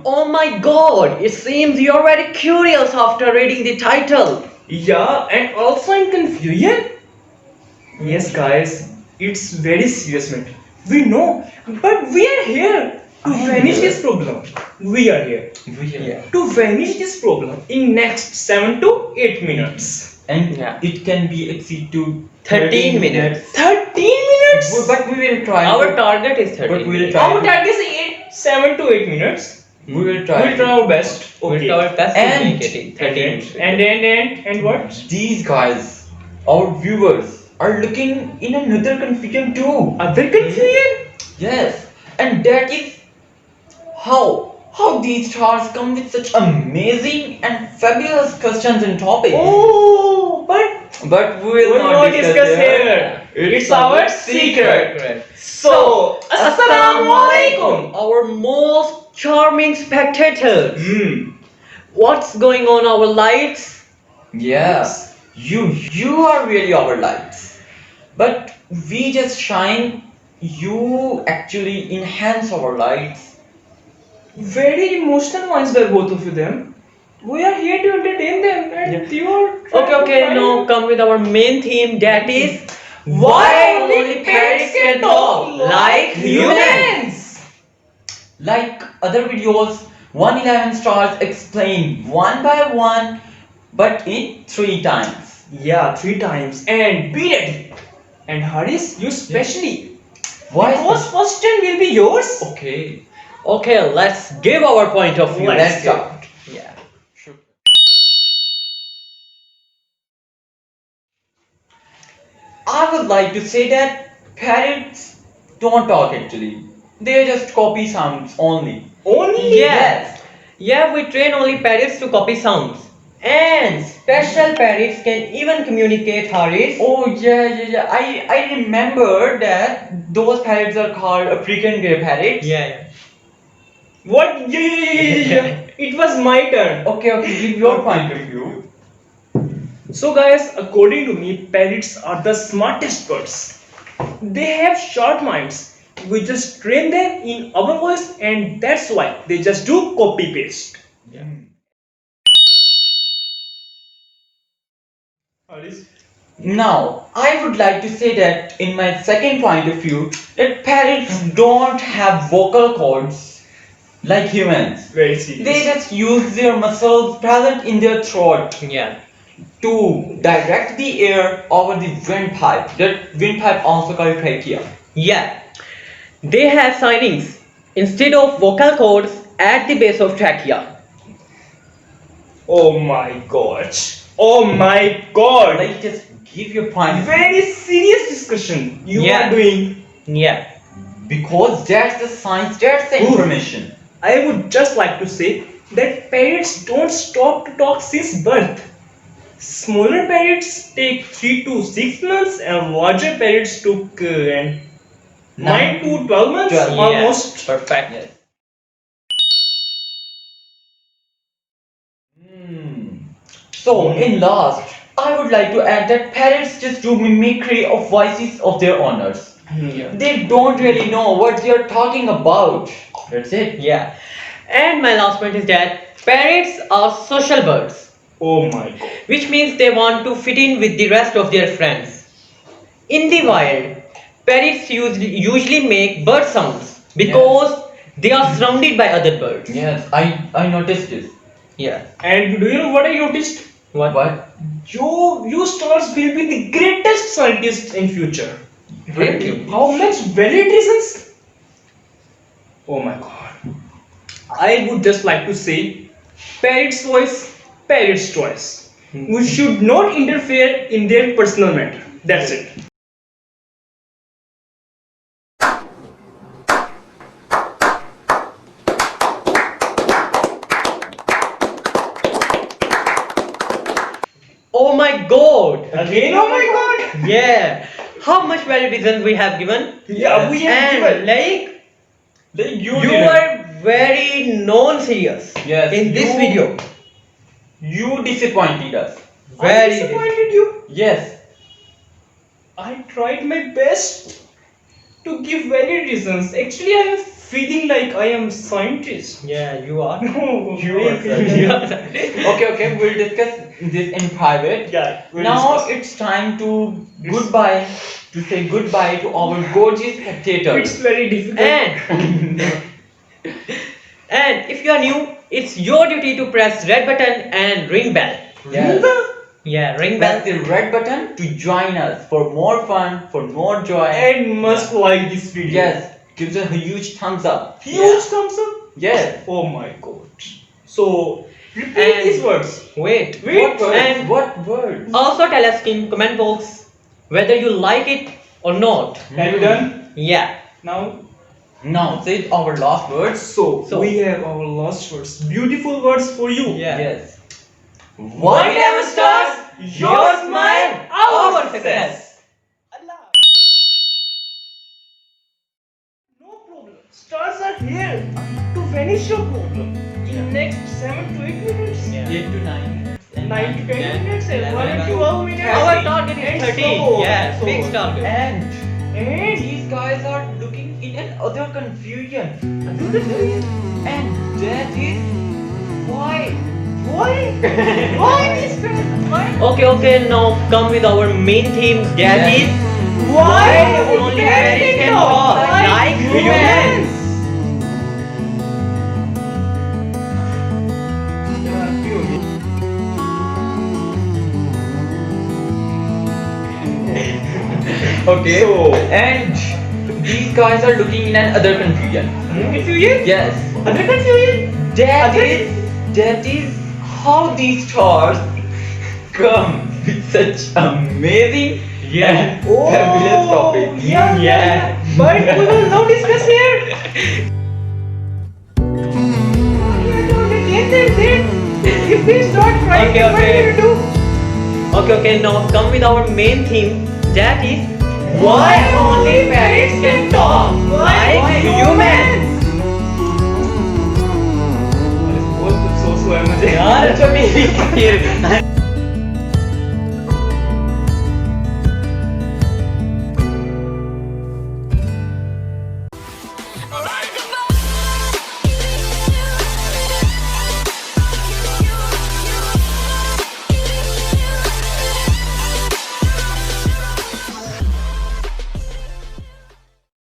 Oh my god, it seems you're very curious after reading the title. Yeah, and also in confusion. Yes, guys, it's very serious matter. We know, but we are here to vanish this problem. We are here to vanish this problem in next 7 to 8 minutes. And Yeah. it can be exceed to 13 minutes. 13 minutes. But we will try. Our target is 30 But we'll minutes. try. Our target is 7 to 8 minutes. We will try. We'll try our best. We'll Okay. try our best to And- make it in 30 minutes. And what? These guys, our viewers, are looking in another confusion too. Other confusion? Yes, and that is how these stars come with such amazing and fabulous questions and topics. Oh, but But we will not discuss here. It's our secret. So, Assalamu alaikum. Our most charming spectators. What's going on our lights? Yes, you are really our lights. But we just shine. You actually enhance our lights. Very emotional ones by both of you them. We are here to entertain them and you are Okay, now come with our main theme, that is why only parrots can talk like humans. Like other videos, 111 stars explain one by one, but in 3 times. Yeah, 3 times. And be ready. And Haris, you especially. Why? Because first turn will be yours. Okay, Okay, let's give our point of view. let's start. Yeah. I would like to say that parrots don't talk actually. They just copy sounds only. Only? Yes. Yeah, we train only parrots to copy sounds. And special parrots can even communicate, Haris. Oh yeah. I remember that those parrots are called African grey parrots. Yeah. What? Yeah. It was my turn. Okay, give your point of view. So guys, according to me, parrots are the smartest birds. They have sharp minds. We just train them in our voice and that's why they just do copy paste. Yeah. Now, I would like to say that in my second point of view, that parrots don't have vocal cords like humans. Very serious. They just use their muscles present in their throat Yeah. to direct the air over the windpipe. That windpipe also called trachea. Yeah. They have signings instead of vocal cords at the base of trachea. Oh my gosh. Oh my god. Like just give your point. Very serious discussion you Yeah. are doing. Yeah. Because that's the science, that's the Ooh. information. I would just like to say that parrots don't stop to talk since birth. Smaller parrots take 3 to 6 months and larger parrots took 9 to 12 months 12, almost. Perfect. Yes. So, in last, I would like to add that parrots just do mimicry of voices of their owners. Yeah. They don't really know what they are talking about. That's it. Yeah. And my last point is that parrots are social birds, Oh my god. which means they want to fit in with the rest of their friends. In the wild, parrots usually make bird sounds because they are surrounded by other birds. Yes, I noticed this. Yeah. And do you know what I noticed? What? You stars will be the greatest scientists in future. Really? How much valid reasons? Oh my god. I would just like to say, parrot's voice, parrot's choice. We should not interfere in their personal matter. That's it. Oh my god! Again, oh my god. Yeah. How much valid reasons we have given? Yeah, we have And given. like You you are very non-serious Yes, in this you- video. You disappointed us. I Very disappointed you. Yes. I tried my best to give valid reasons. Actually, I am feeling like I am scientist. Yeah, you are. No, You are Okay, we'll discuss this in private. Yeah. we'll Now discuss. it's time to say goodbye to our gorgeous It's spectators. very difficult. And and if you are new, it's your duty to press red button and ring bell. Yes. Yeah, ring bell. Press the red button to join us for more fun, for more joy. And must like this video. Yes, gives a huge thumbs up. Huge thumbs up. Yes. Oh my god. So repeat And- these words. Wait. What words? And What words? also tell us in comment box whether you like it or not. Have you done? Yeah. Now. Now say our last words. So we have our last words. Beautiful words for you. Yeah. Yes. Whatever stars, your smile, our success. No problem. Stars are here to vanish your problem in next 7 to 8 minutes. Yeah. 8 to 9 minutes. 9 to 10 minutes and 1 11, to 12 minutes. Our target is And 30. so- Yeah, so- fixed target. And And these guys are looking in another confusion. And that is why. why? Why this friend? Why? Okay, now come with our main theme, that Yes. is Why only parrots can talk like humans. Okay. So- And these guys are looking in another confusion. Confusion? Yes. Other confusion? That is how these stars come with such amazing and fabulous topics. Yeah. But we will now discuss here. If we start crying, Okay, what okay. will you do? Okay, now come with our main theme, that is why only parrots can talk like humans. बहुत कुछ सोच हुआ है मुझे यार अच्छा मेरी